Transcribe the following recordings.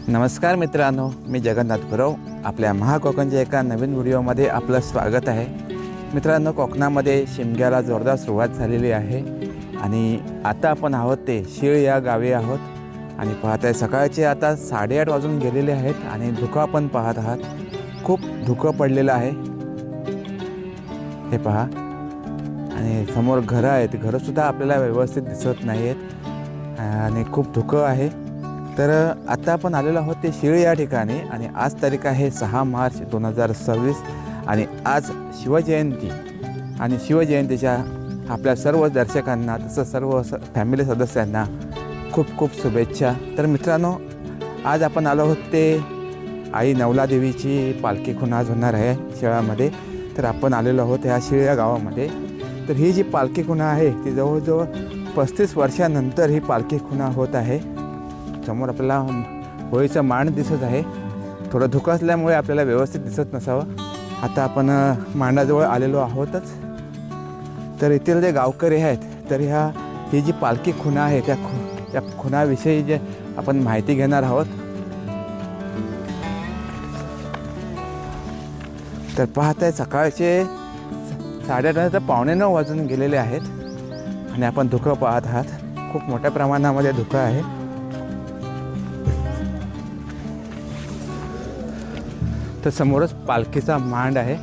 नमस्कार मित्रांनो, मी जगन्नाथ गुरव. आपल्या महाकोकणच्या एका नवीन व्हिडिओमध्ये आपलं स्वागत आहे. मित्रांनो, कोकणामध्ये शिमग्याला जोरदार सुरुवात झालेली आहे आणि आता आपण आहोत ते शीळ या गावी आहोत. आणि पाहत आहे सकाळचे आता 8:30 वाजून गेलेले आहेत आणि धुकं आपण पाहत आहात. खूप धुकं पडलेलं आहे, हे पहा. आणि समोर घरं आहेत, घरंसुद्धा आपल्याला व्यवस्थित दिसत नाही आहेत आणि खूप धुकं आहे. तर आता आपण आलेलो आहोत ते शीळ या ठिकाणी आणि आज तारीख आहे 6 मार्च 2026 आणि आज शिवजयंती. आणि शिवजयंतीच्या आपल्या सर्व दर्शकांना तसं सर्व फॅमिली सदस्यांना खूप खूप शुभेच्छा. तर मित्रांनो, आज आपण आलो आहोत ते आई नवलादेवीची पालखी खूण आज होणार आहे शिळामध्ये. तर आपण आलेलो आहोत ह्या शीळ या गावामध्ये. तर ही जी पालखी खुणा आहे ती जवळजवळ 35 वर्षानंतर ही पालखी खुणा होत आहे. समोर आपल्याला होळीचं मांड दिसत आहे. थोडं धुकं असल्यामुळे आपल्याला व्यवस्थित दिसत नसावं. आता आपण मांडाजवळ आलेलो आहोतच. तर येथील जे गावकरी आहेत, तर ही जी पालखी खुणा आहे त्या खुणाविषयी जे आपण माहिती घेणार आहोत. तर पाहत आहे सकाळचे 8:30 तर 8:45 वाजून गेलेले आहेत आणि आपण धुकं पाहत आहात. खूप मोठ्या प्रमाणामध्ये धुकं आहे. तर समोरच पालखीचा मांड आहे.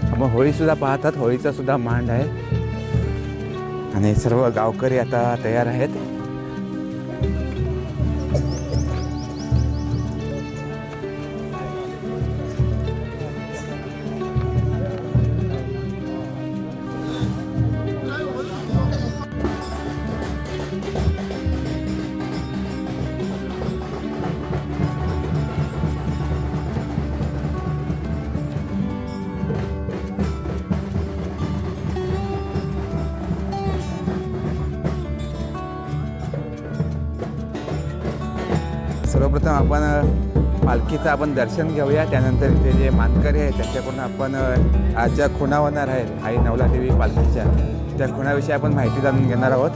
आपण होळीसुद्धा पाहतात, होळीचा सुद्धा मांड आहे आणि सर्व गावकरी आता तयार आहेत. सर्वप्रथम आपण पालखीचं आपण दर्शन घेऊया. त्यानंतर इथे जे मानकरी आहेत त्यांच्याकडून आपण आज ज्या खुणा होणार आहेत आई नवलादेवी पालखीच्या, त्या खुणाविषयी आपण माहिती जाणून घेणार आहोत.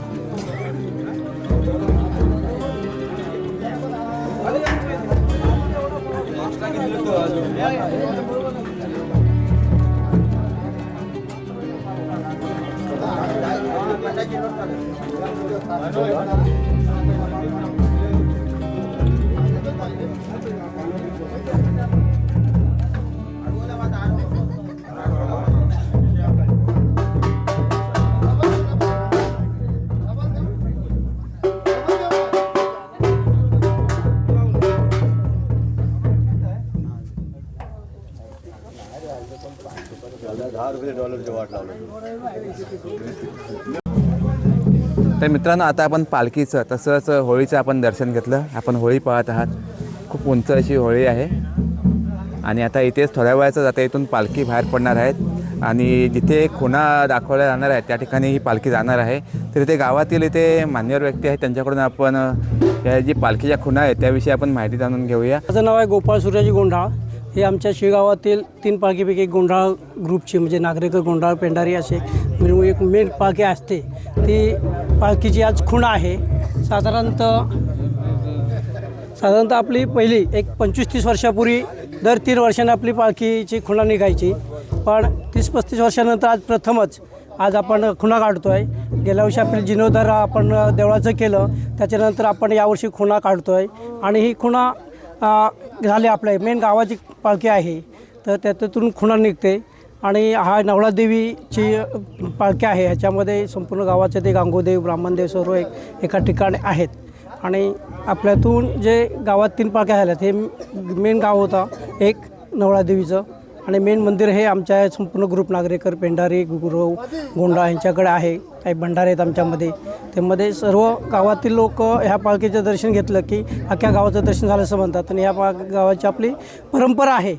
तर मित्रांनो, आता आपण पालखीचं तसंच होळीचं आपण दर्शन घेतलं. आपण होळी पाहत आहात. खूप उंच अशी होळी आहे आणि आता इथेच थोड्या वेळाचं आता इथून पालखी बाहेर पडणार आहेत आणि जिथे खुणा दाखवल्या जाणार आहेत त्या ठिकाणी ही पालखी जाणार आहे. तर इथे गावातील इथे मान्यवर व्यक्ती आहेत, त्यांच्याकडून आपण या जी पालखीच्या खुणा आहेत त्याविषयी आपण माहिती जाणून घेऊया. माझं नाव आहे गोपाळ सूर्याजी गोंढाळ. हे आमच्या शिळगावातील 3 पालखीपैकी एक गोंढाळ ग्रुपची म्हणजे नागरेकर, गोंढाळ, पेंढारी असे मिळून एक मेन पालखी असते. ती पालखीची आज खुणा आहे. साधारणतः आपली पहिली एक 25-30 वर्षापूर्वी दर 3 वर्षांनी आपली पालखीची खुणा निघायची. पण 30-35 वर्षानंतर आज प्रथमच आज आपण खुणा काढतो आहे. गेल्या वर्षी आपले जीर्णोद्धार आपण देवळाचं केलं, त्याच्यानंतर आपण यावर्षी खुणा काढतो आहे. आणि ही खुणा झाली आपल्या मेन गावाची पालखी आहे. तर त्यातून खुणा निघते आणि हा नवलादेवीची पालखी आहे. ह्याच्यामध्ये संपूर्ण गावाचे ते गांगोदेव, ब्राह्मणदेव सर्व एका ठिकाणी आहेत. आणि आपल्यातून जे गावात 3 पालख्या झाल्यात, हे मेन गाव होता एक नवलादेवीचं आणि मेन मंदिर हे आमच्या संपूर्ण ग्रुप नागरेकर, पेंढारी, गुरव, गोंडा यांच्याकडे आहे. काही भंडारे आहेत आमच्यामध्ये. त्यामध्ये सर्व गावातील लोक ह्या पालखीचं दर्शन घेतलं की अख्ख्या गावाचं दर्शन झालं असं म्हणतात. आणि ह्या गावाची आपली परंपरा आहे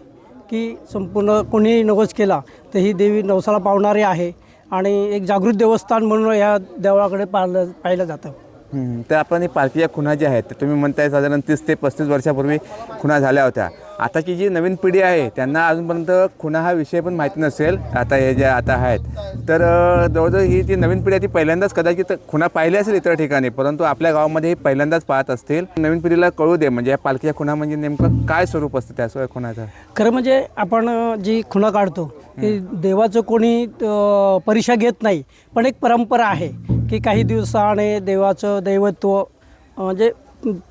की संपूर्ण कोणीही नवस केला तर ही देवी नवसाला पावणारी आहे आणि एक जागृत देवस्थान म्हणून ह्या देवळाकडे पाहिलं जातं. तर आपण ही पालखीच्या खुणा ज्या आहेत तुम्ही म्हणताय साधारण 30 ते 35 वर्षापूर्वी खुणा झाल्या होत्या. आताची जी नवीन पिढी आहे त्यांना अजूनपर्यंत खुणा हा विषय पण माहिती नसेल. आता हे जे आता आहेत तर जवळजवळ ही जी नवीन पिढी आहे ती पहिल्यांदाच कदाचित खुणा पाहिली असेल इतर ठिकाणी, परंतु आपल्या गावामध्ये ही पहिल्यांदाच पाहत असतील. नवीन पिढीला कळू दे म्हणजे या पालखीच्या खुणा म्हणजे नेमकं काय स्वरूप असतं त्या खुणाचं. खरं म्हणजे आपण जी खुणा काढतो की देवाचं कोणी परीक्षा घेत नाही, पण एक परंपरा आहे की काही दिवसाने देवाचं दैवत्व म्हणजे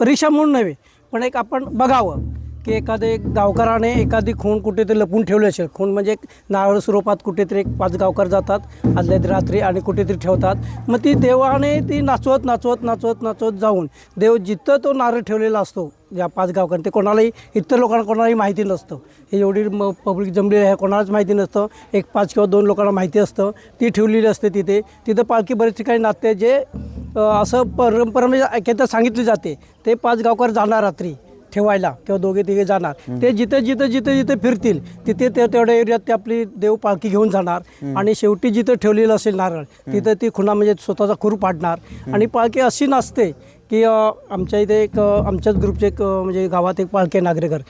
परीक्षा म्हणून नव्हे, पण एक आपण बघावं की एखादे गावकराने एखादी खूण कुठेतरी लपून ठेवली असेल. खूण म्हणजे एक नारळ स्वरूपात कुठेतरी 5 गावकर जातात आदल्या रात्री आणि कुठेतरी ठेवतात. मग ती देवाने ती नाचवत नाचवत नाचवत नाचवत जाऊन देव जिथं तो नारळ ठेवलेला असतो ज्या 5 गावकर, ते कोणालाही इतर लोकांना कोणालाही माहिती नसतं. हे एवढी पब्लिक जमलेली आहे, कोणालाच माहिती नसतं. एक 5 किंवा 2 लोकांना माहिती असतं. ती ठेवलेली असते तिथं पालखी बरेच ठिकाणी नाचते. जे असं परंपरा म्हणजे ऐकायला सांगितली जाते ते 5 गावकर जाणार रात्री ठेवायला किंवा 2-3 जाणार. ते जिथे फिरतील तिथे तेवढ्या एरियात ते आपली देव पालखी घेऊन जाणार आणि शेवटी जिथं ठेवलेलं असेल नारळ तिथं ती खुणा म्हणजे स्वतःचा खूर पाडणार आणि पालखी अशी नाचते की आमच्या इथे एक आमच्याच ग्रुपचे एक म्हणजे गावात एक पालखी नागरेकर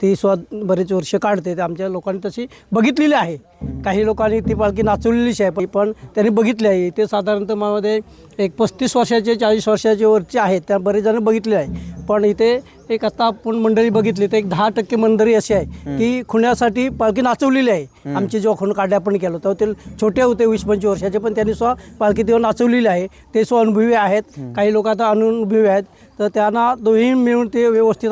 ती बरेच वर्ष काढते. ते आमच्या लोकांनी तशी बघितलेली आहे. काही लोकांनी ती पालखी नाचवलेलीच आहे, पण त्यांनी बघितली आहे. ते साधारणतः माझ्यामध्ये एक 35 वर्षाचे 40 वर्षाचे वरचे आहेत त्या बरेच जण बघितले आहे. पण इथे एक आता आपण मंडळी बघितली तर एक 10% मंडळी अशी आहे की खुण्यासाठी पालखी नाचवलेली आहे. आमची जेव्हा खूण काढल्या आपण केलो तेव्हा ते छोटे होते 20-25 वर्षाचे, पण त्यांनी पालखी तेव्हा नाचवलेली आहे. ते अनुभवी आहेत. काही लोक आता अनुभवी आहेत, तर त्यांना दोन्ही मिळून ते व्यवस्थित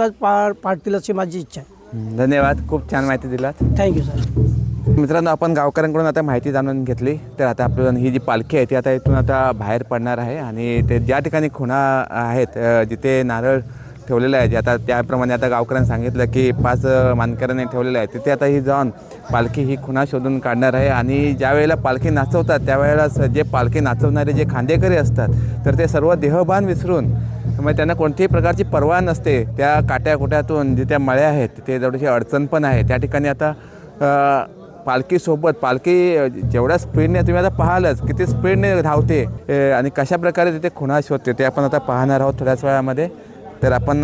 पाडतील अशी माझी इच्छा आहे. धन्यवाद, खूप छान माहिती दिलात. Thank you sir. मित्रांनो, आपण गावकऱ्यांकडून आता माहिती जाणून घेतली. तर आता आपल्याला ही जी पालखी आहे ती आता इथून आता बाहेर पडणार आहे आणि ते ज्या ठिकाणी खुणा आहेत जिथे नारळ ठेवलेलं आहे, जे आता त्याप्रमाणे आता गावकऱ्यांनी सांगितलं की 5 मानकऱ्यांनी ठेवलेलं आहे, तिथे आता ही जाऊन पालखी ही खुणा शोधून काढणार आहे. आणि ज्या वेळेला पालखी नाचवतात त्यावेळेला जे पालखी नाचवणारे जे खांदेकरी असतात तर ते सर्व देहभान विसरून म्हणजे त्यांना कोणत्याही प्रकारची पर्वा नसते. त्या काट्याकुट्यातून जे त्या मळ्या आहेत ते थोडीशी अडचण पण आहे त्या ठिकाणी आता पालखीसोबत पालखी जेवढ्या स्पीडने तुम्ही आता पाहालच किती स्पीडने धावते आणि कशा प्रकारे तिथे खुणा शोधते ते आपण आता पाहणार आहोत थोड्याच वेळामध्ये. तर आपण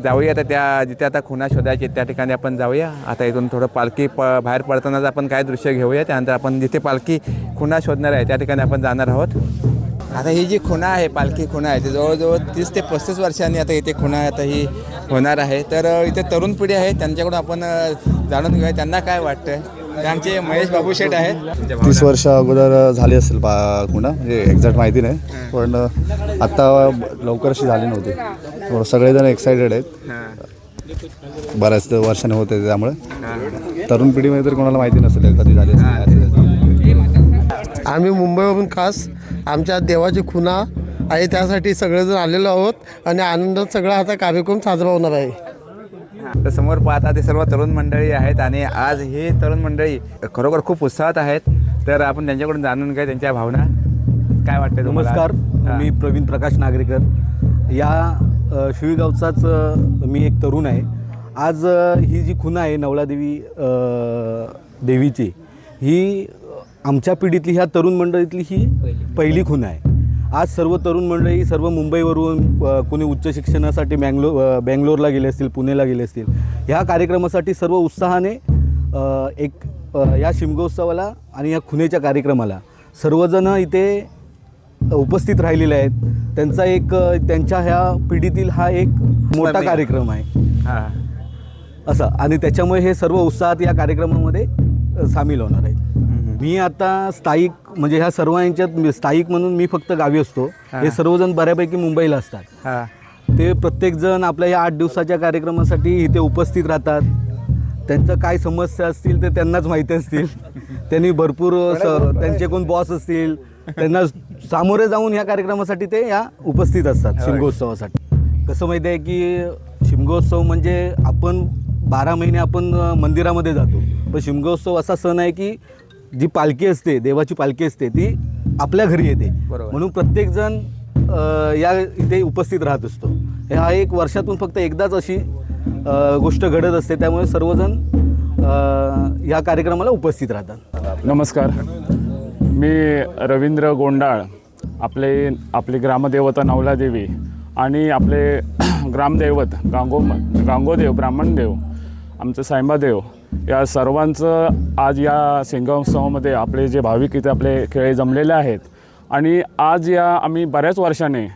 जाऊया आता त्या जिथे आता खुणा शोधायचे त्या ठिकाणी आपण जाऊया. आता इथून थोडं पालखी बाहेर पडतानाच आपण काय दृश्य घेऊया. त्यानंतर आपण जिथे पालखी खुणा शोधणार आहे त्या ठिकाणी आपण जाणार आहोत. आता ही जी खुणा आहे पालखी खुणा आहे ते जवळजवळ 30 ते 35 वर्षांनी आता इथे खुणा आता ही होणार आहे. तर इथे तरुण पिढी आहे त्यांच्याकडून आपण जाणून घेऊया त्यांना काय वाटतं. आमचे महेश बाबू शेठ आहेत. 30 वर्ष अगोदर झाली असेल खुणा, म्हणजे एक्झॅक्ट माहिती नाही, पण आत्ता लवकर अशी झाली नव्हती. सगळेजण एक्सायटेड आहेत, बऱ्याच वर्षाने होते त्यामुळे तरुण पिढीमध्ये तर कोणाला माहिती नसेल कधी झाली असेल. आम्ही मुंबईवरून खास आमच्या देवाची खुणा आहे त्यासाठी सगळेजण आलेलो आहोत आणि आनंदात सगळा आता कार्यक्रम साजरा होणार आहे. तर समोर पाहता ते सर्व तरुण मंडळी आहेत आणि आज ही तरुण मंडळी खरोखर खूप उत्साहात आहेत. तर आपण त्यांच्याकडून जाणून घ्या त्यांच्या भावना काय वाटते. नमस्कार, मी प्रवीण प्रकाश नागरेकर. या शिळगावचाच मी एक तरुण आहे. आज ही जी खुणा आहे नवलादेवी देवीची, ही आमच्या पिढीतली ह्या तरुण मंडळीतली ही पहिली खुणा आहे. आज सर्व तरुण मंडळी सर्व मुंबईवरून कोणी उच्च शिक्षणासाठी बँगलोरला गेले असतील, पुणेला गेले असतील. ह्या कार्यक्रमासाठी सर्व उत्साहाने या शिमगोत्सवाला आणि या खुणेच्या कार्यक्रमाला सर्वजण इथे उपस्थित राहिलेले आहेत. त्यांचा एक त्यांच्या ह्या पिढीतील हा एक मोठा कार्यक्रम आहे असं, आणि त्याच्यामुळे हे सर्व उत्साहात या कार्यक्रमामध्ये सामील होणार आहेत. मी आता स्थायिक म्हणजे ह्या सर्व यांच्यात स्थायिक म्हणून मी फक्त गावी असतो. हे सर्वजण बऱ्यापैकी मुंबईला असतात. ते प्रत्येकजण आपल्या या 8 दिवसाच्या कार्यक्रमासाठी इथे उपस्थित राहतात. त्यांचं काय समस्या असतील ते त्यांनाच माहिती असतील. त्यांनी भरपूर त्यांचे कोण बॉस असतील त्यांना सामोरे जाऊन ह्या कार्यक्रमासाठी ते या उपस्थित असतात शिमगोत्सवासाठी. कसं माहिती आहे की शिमगोत्सव म्हणजे आपण 12 महिने आपण मंदिरामध्ये जातो, पण शिमगोत्सव असा सण आहे की जी पालखी असते, देवाची पालखी असते, ती आपल्या घरी येते. म्हणून प्रत्येकजण या इथे उपस्थित राहत असतो. हा एक वर्षातून फक्त एकदाच अशी गोष्ट घडत असते, त्यामुळे सर्वजण या कार्यक्रमाला उपस्थित राहतात. नमस्कार, मी रवींद्र गोंडाळ आपली ग्रामदेवता नवलादेवी आणि आपले ग्रामदैवत गांगोदेव ब्राह्मणदेव आमचं सायंबादेव या सर्वांचं आज या शिमगोत्सवामध्ये आपले जे भाविक इथे आपले खेळ जमलेले आहेत. आणि आज आम्ही बऱ्याच वर्षाने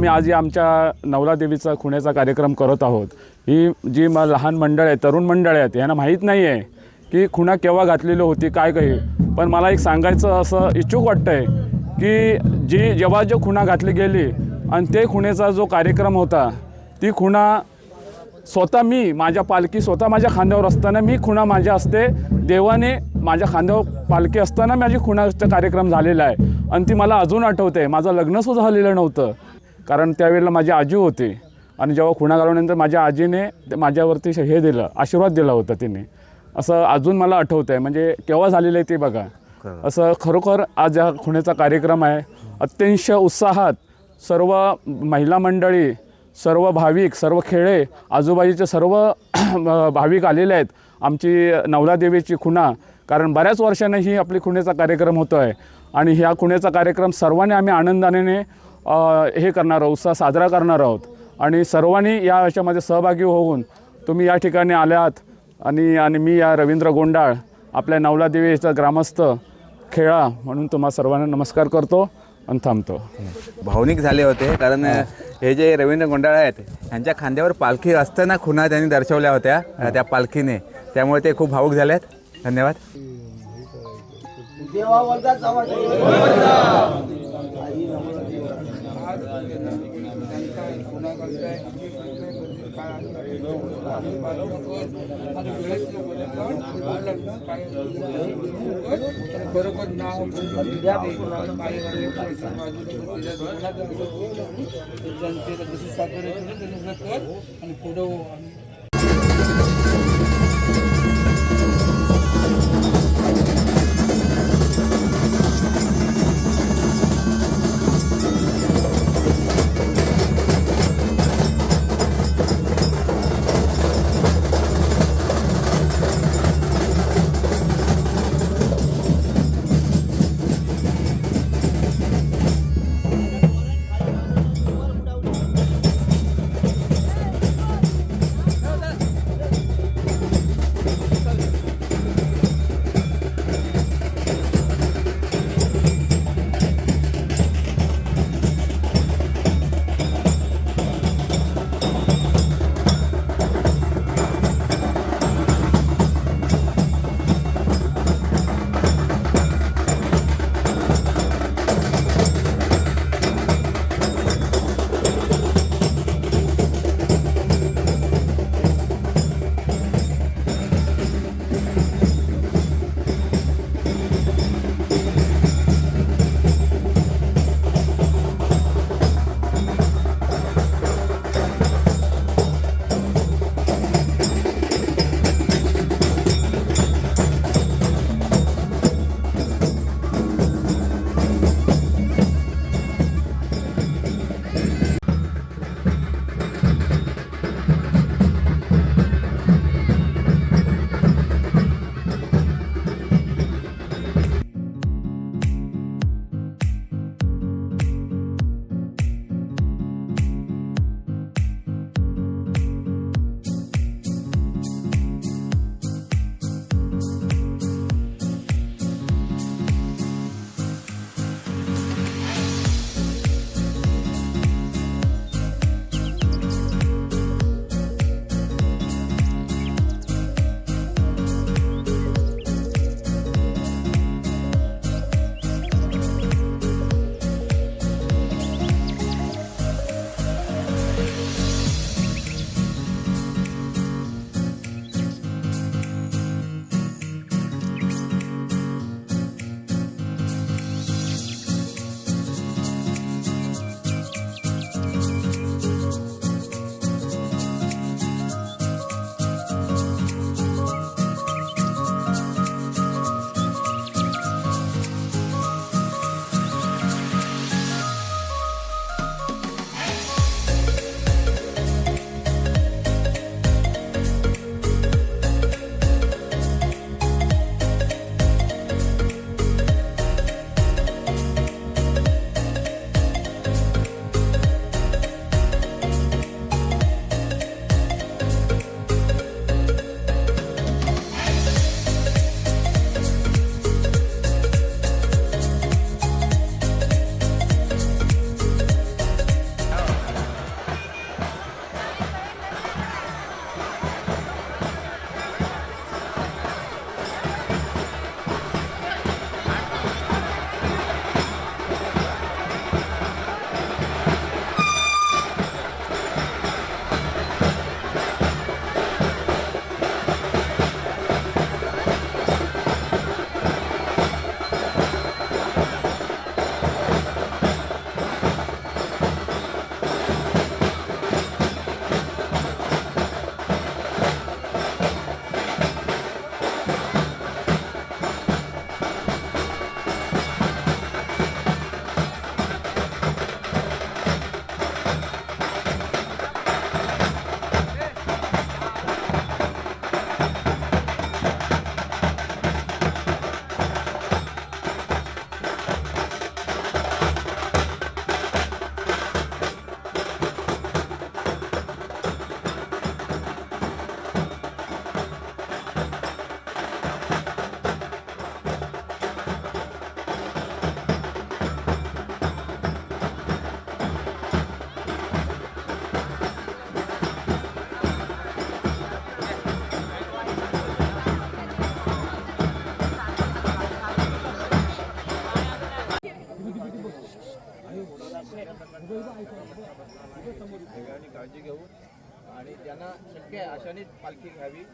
आज या आमच्या नवलादेवीचा खुण्याचा कार्यक्रम करत आहोत. ही जी लहान मंडळ आहे, तरुण मंडळ आहेत, यांना माहीत नाही आहे की खुणा केव्हा घातलेली होती काय काही. पण मला एक सांगायचं असं इच्छुक वाटतं आहे की जेव्हा खुणा घातली गेली आणि ते खुणेचा जो कार्यक्रम होता, ती खुणा स्वतः मी माझ्या खांद्यावर असताना मी खुणा माझ्या असते देवाने माझ्या खांद्यावर पालखी असताना माझी खुणाचा कार्यक्रम झालेला आहे. आणि ती मला अजून आठवते. माझं लग्नसुद्धा झालेलं नव्हतं, कारण त्यावेळेला माझी आजी होती. आणि जेव्हा खुणा घालवल्यानंतर माझ्या आजीने माझ्यावरती हे दिलं, आशीर्वाद दिला होता तिने. असं अजून मला आठवतं आहे. म्हणजे केव्हा झालेलं आहे ते बघा. असं खरोखर आज हा खुण्याचा कार्यक्रम आहे. अत्यंत उत्साहात सर्व महिला मंडळी, सर्व भाविक, सर्व खेळे, आजूबाजूचे सर्व भाविक आलेले आहेत आमची नवलादेवीची खुणा. कारण बऱ्याच वर्षांनी ही आपली खुण्याचा कार्यक्रम होतो आहे. आणि ह्या खुण्याचा कार्यक्रम सर्वांनी आम्ही आनंदाने हे करणार आहोत, उत्साह साजरा करणार आहोत. आणि सर्वांनी या याच्यामध्ये सहभागी होऊन तुम्ही या ठिकाणी आल्यात. आणि मी या रवींद्र गोंडाळ आपल्या नवलादेवीचा ग्रामस्थ खेळा म्हणून तुम्हा सर्वांना नमस्कार करतो आणि थांबतो. भावनिक झाले होते, कारण हे जे रवींद्र गोंडाळ आहेत यांच्या खांद्यावर पालखी असताना खुणा त्यांनी दर्शवल्या होत्या त्या पालखीने. त्यामुळे ते खूप भावुक झाले आहेत. धन्यवाद. सगळ्यांनी काळजी घेऊ आणि ज्यांना शक्य आहे अशानेच पालखी घ्यावी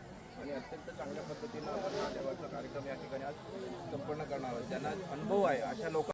आणि अत्यंत चांगल्या पद्धतीनं आपण हा देवाचा कार्यक्रम या ठिकाणी आज संपन्न करणार आहोत. ज्यांना अनुभव आहे अशा लोक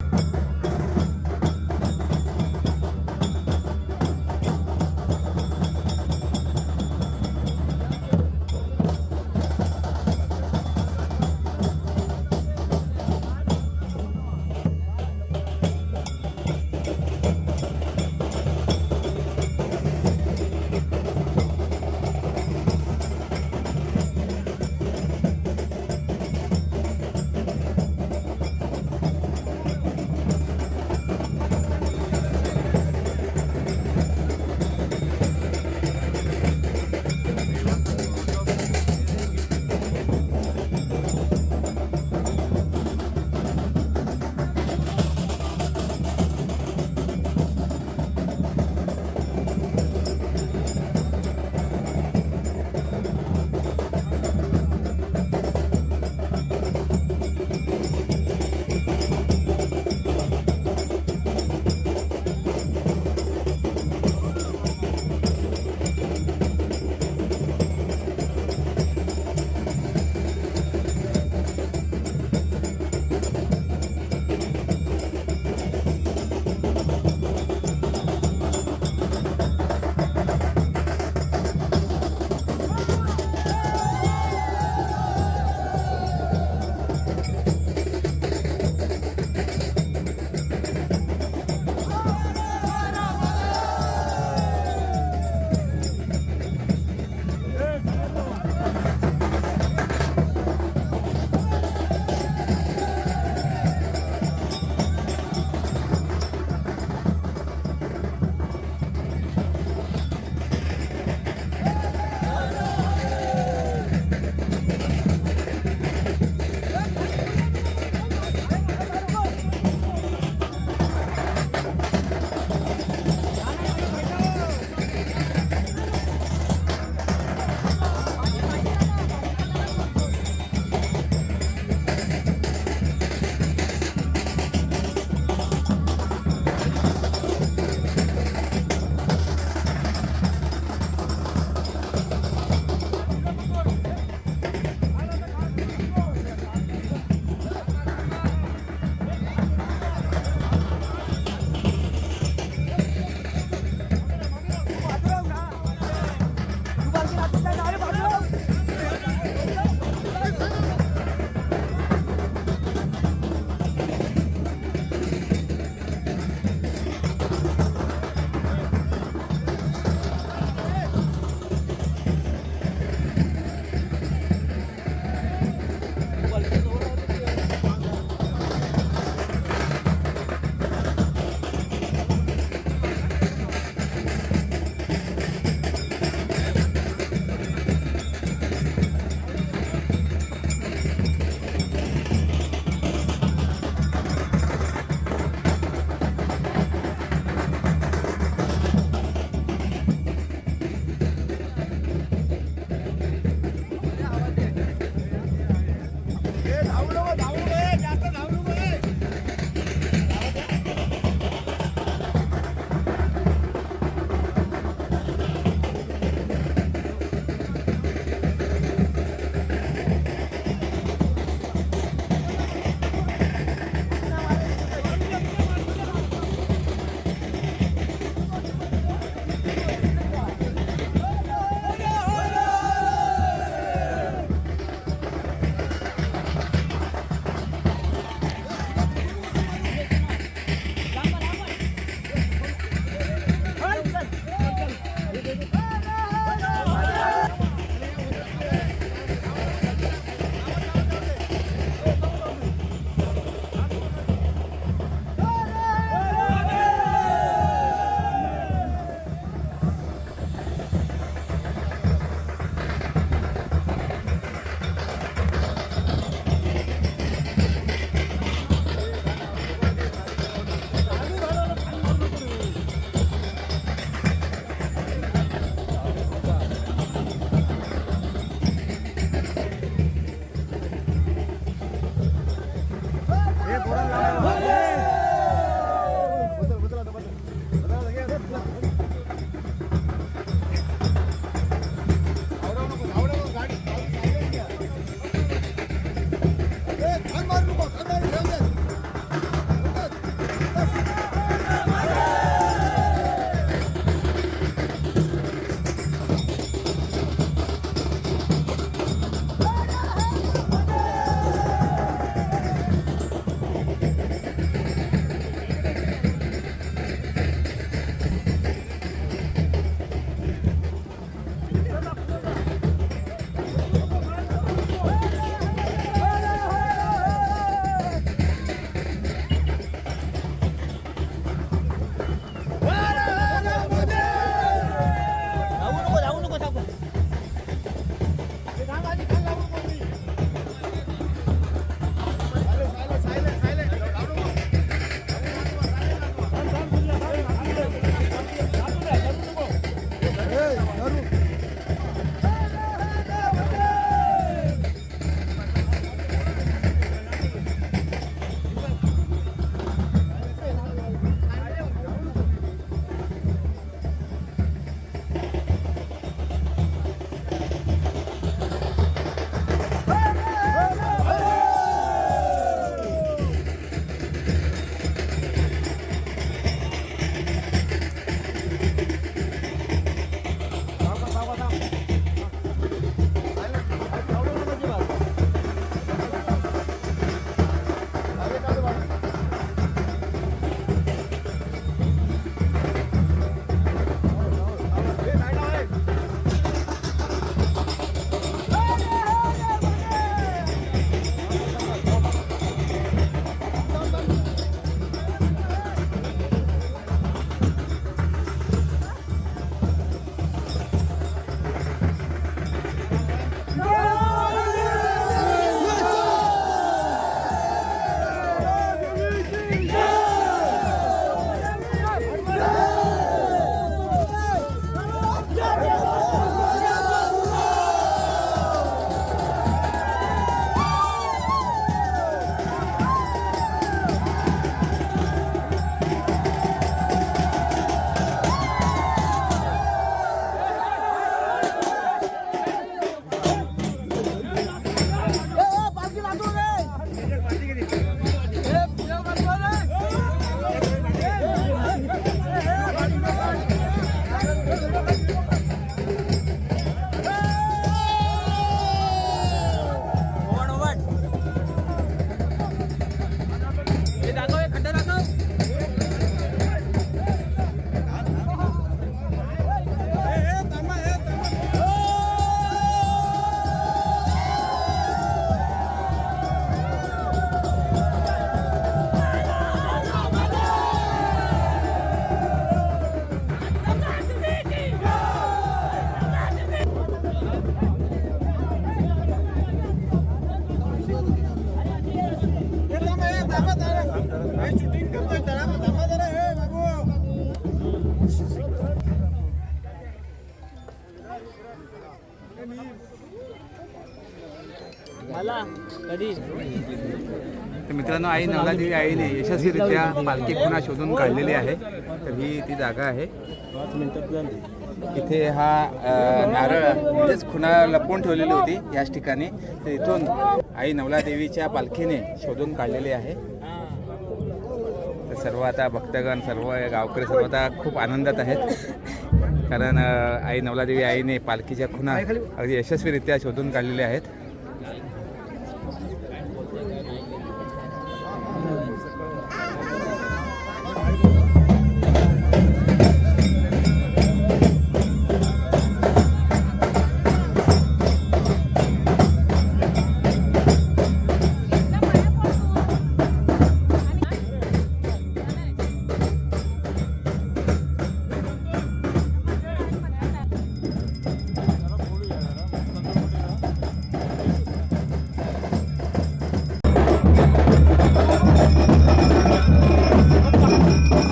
तर मित्रांनो, आई नवलादेवी आईने यशस्वीरित्या पालखी खुणा शोधून काढलेली आहे. तर ही ती जागा आहे. इथे हा नारळ म्हणजेच खुणा लपवून ठेवलेली होती याच ठिकाणी. तर इथून आई नवलादेवीच्या पालखीने शोधून काढलेली आहे. तर सर्व आता भक्तगण, सर्व गावकरी सर्व आता खूप आनंदात आहेत, कारण आई नवलादेवी आईने पालखीच्या खुणा अगदी यशस्वीरित्या शोधून काढलेल्या आहेत.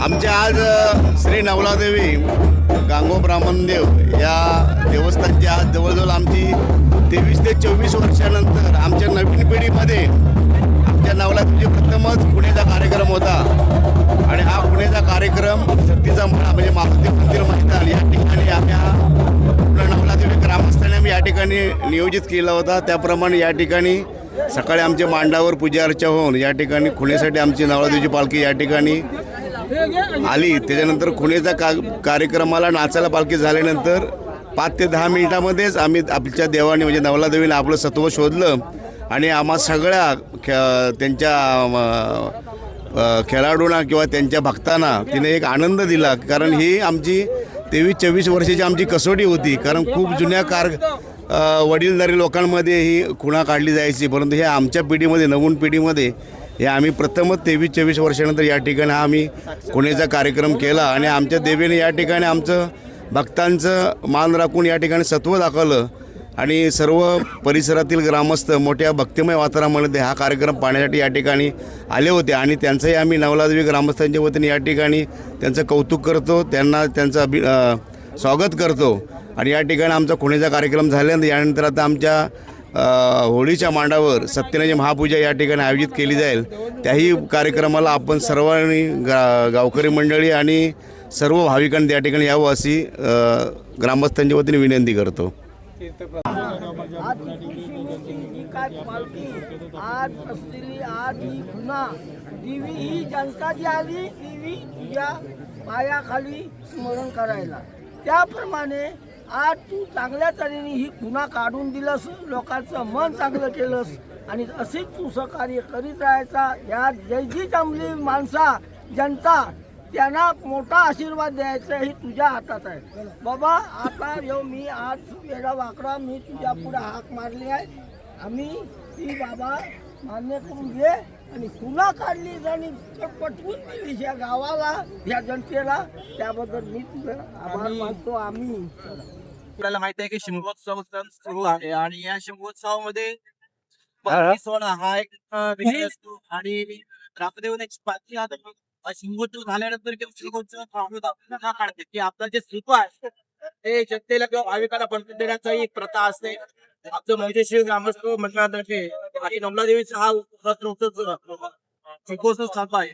आमच्या आज श्री नवलादेवी गांगो ब्राह्मणदेव या देवस्थानची आज जवळजवळ आमची 23 ते 24 वर्षानंतर आमच्या नवीन पिढीमध्ये आमच्या नवलादेवीची प्रथमच पुण्याचा कार्यक्रम होता आणि हा पुण्याचा कार्यक्रम शक्तीचा मळा म्हणजे मारुती मंदिर मैदान या ठिकाणी आम्ही नवलादेवी ग्रामस्थांनी आम्ही या ठिकाणी नियोजित केला होता. त्याप्रमाणे या ठिकाणी सकाळी आमच्या मांडावर पूजा अर्चा होऊन या ठिकाणी खुणेसाठी आमची नवलादेवीची पालखी या ठिकाणी आली. त्याच्यानंतर खुणेचा कार्यक्रमाला नाचायला पालखी झाल्यानंतर 5 ते 10 मिनिटामध्येच आम्ही आपल्या देवाने म्हणजे नवलादेवीने आपलं सत्व शोधलं आणि आम्हा सगळ्या त्यांच्या खेळाडूंना किंवा त्यांच्या भक्तांना तिने एक आनंद दिला. कारण ही आमची 23-24 वर्षाची आमची कसोटी होती. कारण खूप जुन्या वडीलधारी लोकांमध्ये ही खुणा काढली जायची, परंतु हे आमच्या पिढीमध्ये नवीन पिढीमध्ये हे आम्ही प्रथमच 23-24 वर्षानंतर या ठिकाणी हा आम्ही खुणेचा कार्यक्रम केला आणि आमच्या देवीने या ठिकाणी आमचं भक्तांचं मान राखून या ठिकाणी सत्व दाखवलं आणि सर्व परिसरातील ग्रामस्थ मोठ्या भक्तिमय वातावरणामध्ये हा कार्यक्रम पाहण्यासाठी या ठिकाणी आले होते आणि त्यांचंही आम्ही नवलादेवी ग्रामस्थांच्या वतीने या ठिकाणी त्यांचं कौतुक करतो, त्यांना त्यांचं स्वागत करतो. आणि या ठिकाणी आमचा खुणेचा कार्यक्रम झाल्यानंतर यानंतर आता आमच्या होळीच्या मांडावर सत्यनारायण महापूजा या ठिकाणी आयोजित केली जाईल. त्याही कार्यक्रमाला आपण सर्वांनी गावकरी मंडळी आणि सर्व भाविकांनी त्या ठिकाणी यावं अशी ग्रामस्थांच्या वतीने विनंती करतो. आज असलेली आज ही खुणा देवी ही जनता जी आली देवी तुझ्या पायाखाली स्मरण करायला. त्याप्रमाणे आज तू चांगल्या तऱ्हेने ही खुणा काढून दिलंस, लोकांचं मन चांगलं केलंस आणि असेच तू सहकार्य करीत राहायचा. या जैजी जमली माणसा जनता त्यांना मोठा आशीर्वाद द्यायचा ही तुझ्या हातात आहे बाबा. आता मी आज वेळा वाकडा मी तुझ्या पुढे हाक मारली आहे. आम्ही ती बाबा मान्य करून घे आणि खुणा काढली आणि पटवून दिली या गावाला या जनतेला, त्याबद्दल मी तुझं आभार मानतो. आम्ही आपल्याला माहिती आहे की शिमगोत्सव सुरू आहे आणि या शिमगोत्सवामध्ये सोहळा हा एक विषय असतो आणि रामदेवनाची पालखी आता शिमगोत्सव झाल्यानंतर किंवा शिमगोत्सव काढते की आपलं जे शिल्प आहे ते जनतेला किंवा भाविकांना बनवून देण्याचा एक प्रथा असते. आमचं महेश्वर ग्रामस्थ मंडळातर्फे आणि नवलादेवीचा हा शिमगोत्सव चालू आहे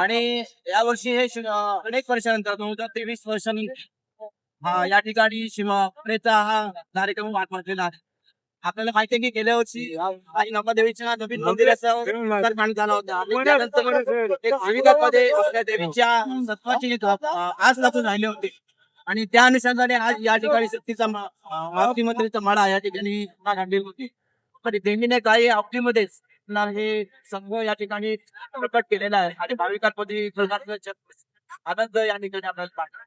आणि यावर्षी हे अनेक वर्षानंतर 2023 वर्षानंतर या ठिकाणी शिमगोत्सवाचा हा कार्यक्रम वाढवलेला आहे. आपल्याला माहिती आहे की गेल्या वर्षी आणि नवलादेवीच्या नवीन मंदिराचा निर्माण झाला होता आणि त्यानंतर एक भाविकांमध्ये आपल्या देवीच्या सत्वाची आस लागून राहिली होती आणि त्या अनुषंगाने आज या ठिकाणी शक्तीचा मारुती मंदिराचा माळा या ठिकाणी काढलेली होती. पण देवीने काही आपलीमध्येच हे संघ या ठिकाणी प्रकट केलेला आहे आणि भाविकांमध्ये आनंद या ठिकाणी आपल्याला पाहतो.